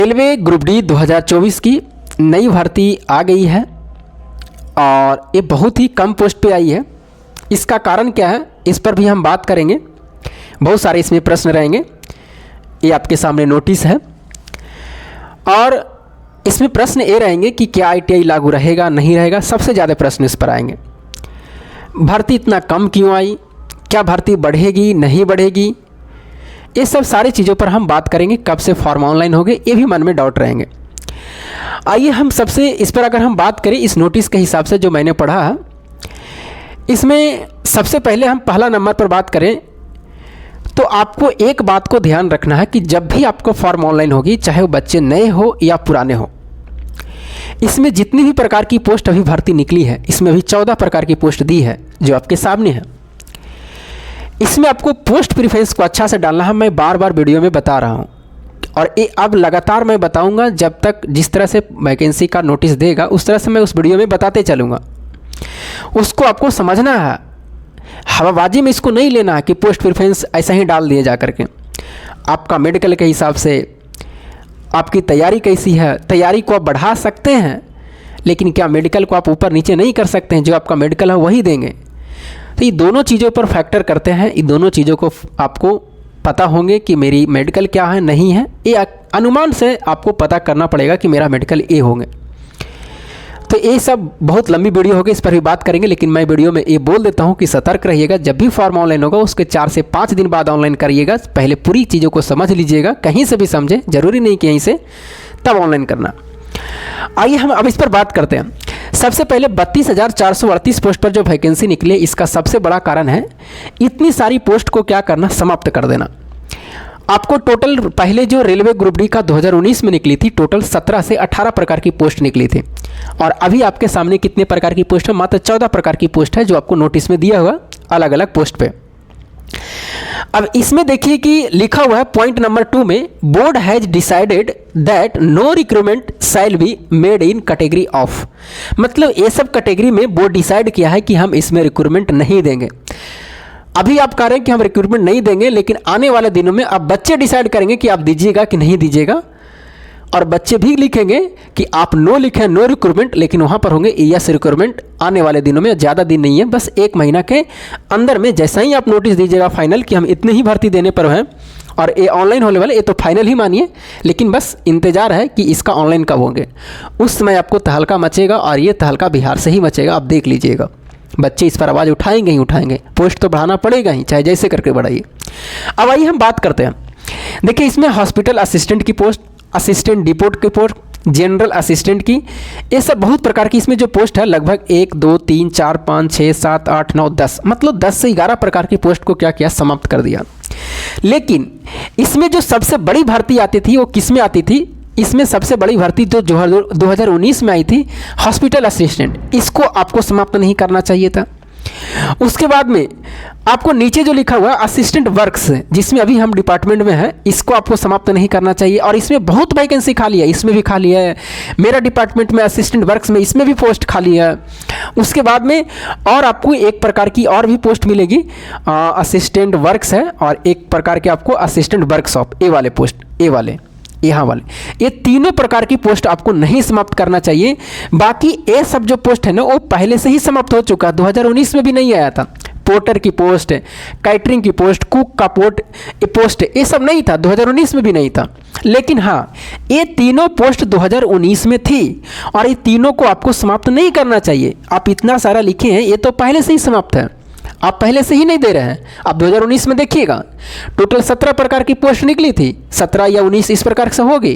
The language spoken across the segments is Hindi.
रेलवे ग्रुप डी 2024 की नई भर्ती आ गई है और ये बहुत ही कम पोस्ट पे आई है। इसका कारण क्या है, इस पर भी हम बात करेंगे। बहुत सारे इसमें प्रश्न रहेंगे। ये आपके सामने नोटिस है और इसमें प्रश्न ये रहेंगे कि क्या ITI लागू रहेगा नहीं रहेगा। सबसे ज़्यादा प्रश्न इस पर आएंगे। भर्ती इतना कम क्यों आई, क्या भर्ती बढ़ेगी नहीं बढ़ेगी, ये सब सारी चीज़ों पर हम बात करेंगे। कब से फॉर्म ऑनलाइन हो गए, ये भी मन में डाउट रहेंगे। आइए हम सबसे इस पर अगर हम बात करें इस नोटिस के हिसाब से जो मैंने पढ़ा है, इसमें सबसे पहले हम पहला नंबर पर बात करें तो आपको एक बात को ध्यान रखना है कि जब भी आपको फॉर्म ऑनलाइन होगी, चाहे वो बच्चे नए हो या पुराने हो, इसमें जितनी भी प्रकार की पोस्ट अभी भर्ती निकली है, इसमें भी 14 प्रकार की पोस्ट दी है जो आपके सामने है। इसमें आपको पोस्ट प्रेफरेंस को अच्छा से डालना है। मैं बार बार वीडियो में बता रहा हूँ और ये अब लगातार मैं बताऊंगा जब तक जिस तरह से वैकेंसी का नोटिस देगा उस तरह से मैं उस वीडियो में बताते चलूँगा। उसको आपको समझना है, हवाबाजी में इसको नहीं लेना है कि पोस्ट प्रेफरेंस ऐसा ही डाल दिए जा करके। आपका मेडिकल के हिसाब से आपकी तैयारी कैसी है, तैयारी को आप बढ़ा सकते हैं, लेकिन क्या मेडिकल को आप ऊपर नीचे नहीं कर सकते हैं। जो आपका मेडिकल है वही देंगे। तो ये दोनों चीज़ों पर फैक्टर करते हैं। ये दोनों चीज़ों को आपको पता होंगे कि मेरी मेडिकल क्या है नहीं है। ये अनुमान से आपको पता करना पड़ेगा कि मेरा मेडिकल ए होंगे। तो ये सब बहुत लंबी वीडियो होगी, इस पर भी बात करेंगे, लेकिन मैं वीडियो में ये बोल देता हूँ कि सतर्क रहिएगा। जब भी फॉर्म ऑनलाइन होगा उसके 4 से 5 दिन बाद ऑनलाइन करिएगा। पहले पूरी चीज़ों को समझ लीजिएगा, कहीं से भी समझें, ज़रूरी नहीं कि यहीं से तब ऑनलाइन करना। आइए हम अब इस पर बात करते हैं। सबसे पहले 32,438 पोस्ट पर जो वैकेंसी निकली है, इसका सबसे बड़ा कारण है इतनी सारी पोस्ट को क्या करना, समाप्त कर देना। आपको टोटल पहले जो रेलवे ग्रुप डी का 2019 में निकली थी, टोटल 17 से 18 प्रकार की पोस्ट निकली थी और अभी आपके सामने कितने प्रकार की पोस्ट है, मात्र 14 प्रकार की पोस्ट है जो आपको नोटिस में दिया हुआ अलग अलग पोस्ट पे। अब इसमें देखिए कि लिखा हुआ है पॉइंट नंबर 2 में, board has decided that no recruitment shall be made in category of. मतलब ये सब कैटेगरी में बोर्ड डिसाइड किया है कि हम इसमें रिक्रूटमेंट नहीं देंगे। अभी आप कह रहे हैं कि हम रिक्रूटमेंट नहीं देंगे, लेकिन आने वाले दिनों में अब बच्चे डिसाइड करेंगे कि आप दीजिएगा कि नहीं दीजिएगा। और बच्चे भी लिखेंगे कि आप नो लिखें, नो रिक्रूटमेंट, लेकिन वहाँ पर होंगे यस रिक्रूटमेंट। आने वाले दिनों में, ज़्यादा दिन नहीं है, बस 1 महीना के अंदर में जैसा ही आप नोटिस दीजिएगा फाइनल कि हम इतने ही भर्ती देने पर हैं और ये ऑनलाइन होने वाले, ये तो फाइनल ही मानिए, लेकिन बस इंतज़ार है कि इसका ऑनलाइन कब होंगे। उस समय आपको तहलका मचेगा और ये तहलका बिहार से ही मचेगा, आप देख लीजिएगा। बच्चे इस पर आवाज़ उठाएंगे ही उठाएंगे। पोस्ट तो बढ़ाना पड़ेगा ही, चाहे जैसे करके बढ़ाइए। अब आइए हम बात करते हैं। देखिए इसमें हॉस्पिटल असिस्टेंट की पोस्ट, असिस्टेंट डिपोट की पोस्ट, जनरल असिस्टेंट की, ये सब बहुत प्रकार की इसमें जो पोस्ट है, लगभग 1 2 3 4 5 6 7 8 9 10, मतलब 10 से 11 प्रकार की पोस्ट को क्या किया, समाप्त कर दिया। लेकिन इसमें जो सबसे बड़ी भर्ती आती थी वो किस में आती थी, इसमें सबसे बड़ी भर्ती जो 2019 में आई थी, हॉस्पिटल असिस्टेंट, इसको आपको समाप्त नहीं करना चाहिए था। उसके बाद में आपको नीचे जो लिखा हुआ असिस्टेंट वर्क्स, जिसमें अभी हम डिपार्टमेंट में हैं, इसको आपको समाप्त नहीं करना चाहिए। और इसमें बहुत वैकेंसी खाली है, इसमें भी खाली है, मेरा डिपार्टमेंट में असिस्टेंट वर्क्स में इसमें भी पोस्ट खाली है। उसके बाद में और आपको एक प्रकार की और भी पोस्ट मिलेगी, असिस्टेंट वर्क्स है और एक प्रकार के आपको असिस्टेंट वर्कशॉप, ए वाले पोस्ट, ए वाले यहाँ वाले, ये तीनों प्रकार की पोस्ट आपको नहीं समाप्त करना चाहिए। बाकी ये सब जो पोस्ट है ना वो पहले से ही समाप्त हो चुका, 2019 में भी नहीं आया था। पोर्टर की पोस्ट, कैटरिंग की पोस्ट, कुक का पोस्ट, ये सब नहीं था, 2019 में भी नहीं था। लेकिन हाँ, ये तीनों पोस्ट 2019 में थी और ये तीनों को आपको समाप्त नहीं करना चाहिए। आप इतना सारा लिखे हैं, ये तो पहले से ही समाप्त है, आप पहले से ही नहीं दे रहे हैं। आप 2019 में देखिएगा टोटल 17 प्रकार की पोस्ट निकली थी, 17 या 19 इस प्रकार से होगी।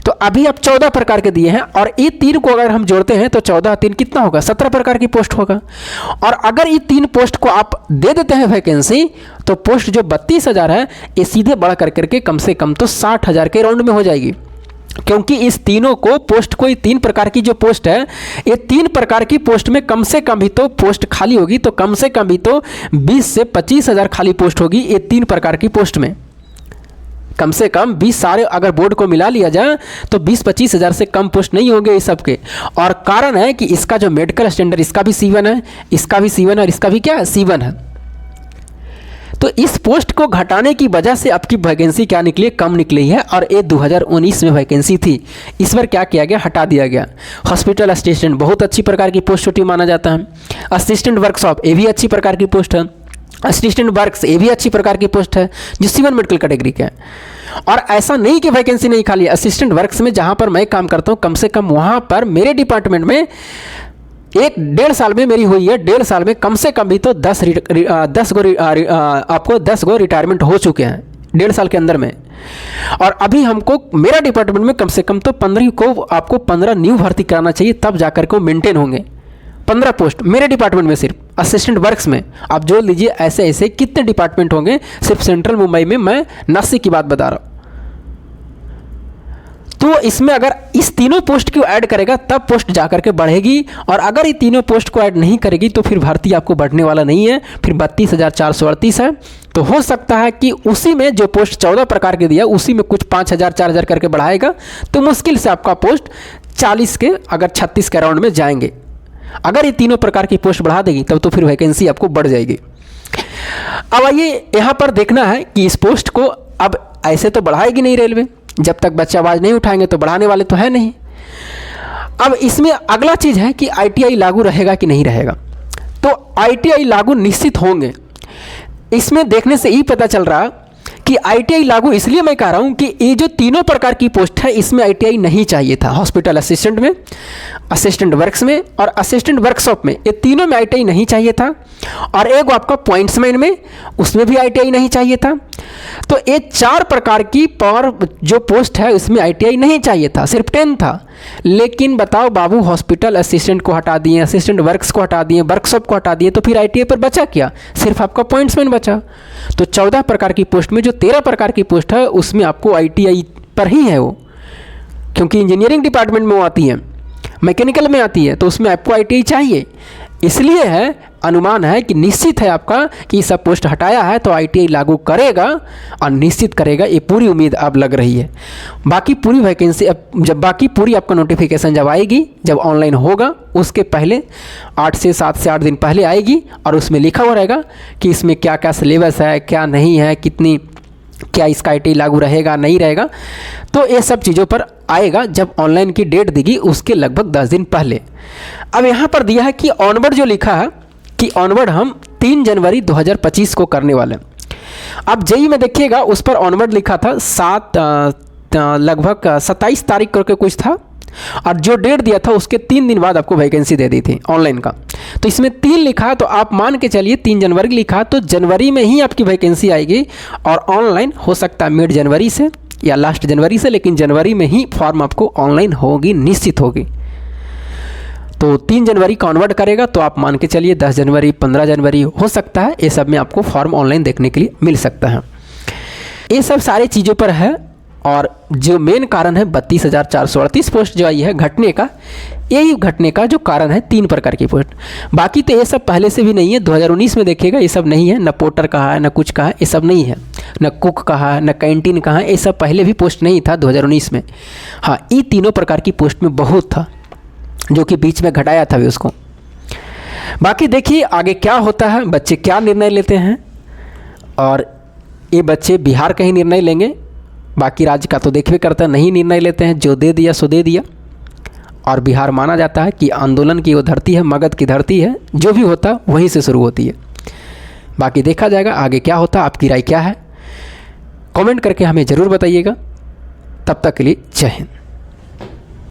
तो अभी आप 14 प्रकार के दिए हैं और ये 3 को अगर हम जोड़ते हैं तो 14 3 कितना होगा, 17 प्रकार की पोस्ट होगा। और अगर ये 3 पोस्ट को आप दे देते हैं वैकेंसी, तो पोस्ट जो 32,000 है ये सीधे बढ़ करके कम से कम तो 60,000 के राउंड में हो जाएगी। क्योंकि इस तीनों को पोस्ट को, 3 प्रकार की जो पोस्ट है, ये 3 प्रकार की पोस्ट में कम से कम भी तो पोस्ट खाली होगी, तो कम से कम भी तो 20 से 25,000 खाली पोस्ट होगी ये 3 प्रकार की पोस्ट में। कम से कम 20 सारे अगर बोर्ड को मिला लिया जाए तो 20-25 हज़ार से कम पोस्ट नहीं होंगे इस सब के। और कारण है कि इसका जो मेडिकल स्टैंडर्ड, इसका भी C1 है, इसका भी C1 है और इसका भी क्या है, C1 है। तो इस पोस्ट को घटाने की वजह से आपकी वैकेंसी क्या निकली, कम निकली है। और ये 2019 में वैकेंसी थी, इस बार क्या किया गया, हटा दिया गया। हॉस्पिटल असिस्टेंट बहुत अच्छी प्रकार की पोस्ट छोटी माना जाता है। असिस्टेंट वर्कशॉप ये भी अच्छी प्रकार की पोस्ट है। असिस्टेंट वर्क्स ये भी अच्छी प्रकार की पोस्ट है जो सिविल मेडिकल कैटेगरी का है। और ऐसा नहीं कि वैकेंसी नहीं खाली, असिस्टेंट वर्क्स में जहाँ पर मैं काम करता हूँ कम से कम वहाँ पर मेरे डिपार्टमेंट में 1-1.5 साल में मेरी हुई है, 1.5 साल में कम से कम भी तो 10 गो रिटायरमेंट हो चुके हैं 1.5 साल के अंदर में। और अभी हमको मेरा डिपार्टमेंट में कम से कम तो 15 न्यू भर्ती कराना चाहिए, तब जाकर के वो मेंटेन होंगे। 15 पोस्ट मेरे डिपार्टमेंट में सिर्फ असिस्टेंट वर्क्स में। आप जोड़ लीजिए ऐसे ऐसे कितने डिपार्टमेंट होंगे सिर्फ सेंट्रल मुंबई में, मैं 89 की बात बता रहा हूँ। तो इसमें अगर इस तीनों पोस्ट को ऐड करेगा तब पोस्ट जाकर के बढ़ेगी, और अगर ये तीनों पोस्ट को ऐड नहीं करेगी तो फिर भर्ती आपको बढ़ने वाला नहीं है। फिर 32,438 है, तो हो सकता है कि उसी में जो पोस्ट 14 प्रकार के दिया उसी में कुछ 5,000 4,000 करके बढ़ाएगा, तो मुश्किल से आपका पोस्ट 40 के अगर 36 के राउंड में जाएंगे। अगर ये तीनों प्रकार की पोस्ट बढ़ा देगी तब तो फिर वैकेंसी आपको बढ़ जाएगी। अब आइए यहाँ पर देखना है कि इस पोस्ट को अब ऐसे तो बढ़ाएगी नहीं रेलवे, जब तक बच्चे आवाज़ नहीं उठाएंगे तो बढ़ाने वाले तो है नहीं। अब इसमें अगला चीज़ है कि ITI लागू रहेगा कि नहीं रहेगा। तो ITI लागू निश्चित होंगे। इसमें देखने से ही पता चल रहा कि ITI लागू इसलिए मैं कह रहा हूँ कि ये जो तीनों प्रकार की पोस्ट है इसमें ITI नहीं चाहिए था। हॉस्पिटल असिस्टेंट में, असिस्टेंट वर्क्स में और असिस्टेंट वर्कशॉप में, ये तीनों में ITI नहीं चाहिए था। और एक आपका पॉइंट्समैन में, उसमें भी ITI नहीं चाहिए था। तो ये 4 प्रकार की पावर जो पोस्ट है उसमें ITI नहीं चाहिए था, सिर्फ 10 था। लेकिन बताओ बाबू, हॉस्पिटल असिस्टेंट को हटा दिए, असिस्टेंट वर्क्स को हटा दिए, वर्कशॉप को हटा दिए, तो फिर ITI पर बचा क्या, सिर्फ आपका पॉइंट्समैन बचा। तो 14 प्रकार की पोस्ट में जो 13 प्रकार की पोस्ट है उसमें आपको ITI पर ही है वो, क्योंकि इंजीनियरिंग डिपार्टमेंट में वो आती है, मैकेनिकल में आती है, तो उसमें आपको ITI चाहिए। इसलिए है, अनुमान है कि निश्चित है आपका कि सब पोस्ट हटाया है तो ITI लागू करेगा और निश्चित करेगा, ये पूरी उम्मीद अब लग रही है। बाकी पूरी वैकेंसी अब जब बाकी पूरी आपका नोटिफिकेशन जब आएगी, जब ऑनलाइन होगा उसके पहले 8 से 7 से 8 दिन पहले आएगी, और उसमें लिखा हुआ रहेगा कि इसमें क्या क्या सिलेबस है, क्या नहीं है, कितनी क्या इसका ITI लागू रहेगा नहीं रहेगा। तो ये सब चीज़ों पर आएगा जब ऑनलाइन की डेट देगी उसके लगभग 10 दिन पहले। अब यहाँ पर दिया है कि ऑनवर्ड जो लिखा है कि ऑनवर्ड हम 3 जनवरी 2025 को करने वाले हैं। अब JEE में देखिएगा उस पर ऑनवर्ड लिखा था लगभग 27 तारीख करके कुछ था, और जो डेट दिया था उसके 3 दिन बाद आपको वैकेंसी दे दी थी ऑनलाइन का। तो इसमें 3 लिखा है, तो आप मान के चलिए 3 जनवरी लिखा, तो जनवरी में ही आपकी वैकेंसी आएगी। और ऑनलाइन हो सकता है मिड जनवरी से या लास्ट जनवरी से, लेकिन जनवरी में ही फॉर्म आपको ऑनलाइन होगी, निश्चित होगी। तो 3 जनवरी कन्वर्ट करेगा तो आप मान के चलिए 10 जनवरी 15 जनवरी हो सकता है, ये सब में आपको फॉर्म ऑनलाइन देखने के लिए मिल सकता है। ये सब सारी चीज़ों पर है। और जो मेन कारण है 32,438 पोस्ट जो आई है घटने का, यही घटने का जो कारण है 3 प्रकार की पोस्ट। बाकी तो ये सब पहले से भी नहीं है, 2019 में देखिएगा ये सब नहीं है, न पोर्टर कहा है न कुछ कहा है, ये सब नहीं है, न कुक कहा है न कैंटीन कहा है, ये सब पहले भी पोस्ट नहीं था 2019 में। हाँ, ये तीनों प्रकार की पोस्ट में बहुत था जो कि बीच में घटाया था भी उसको। बाकी देखिए आगे क्या होता है, बच्चे क्या निर्णय लेते हैं, और ये बच्चे बिहार का ही निर्णय लेंगे, बाकी राज्य का तो देखबे करता नहीं निर्णय लेते हैं, जो दे दिया सो दे दिया। और बिहार माना जाता है कि आंदोलन की वो धरती है, मगध की धरती है, जो भी होता वहीं से शुरू होती है। बाकी देखा जाएगा आगे क्या होता। आपकी राय क्या है, कमेंट करके हमें ज़रूर बताइएगा। तब तक के लिए जय हिंद।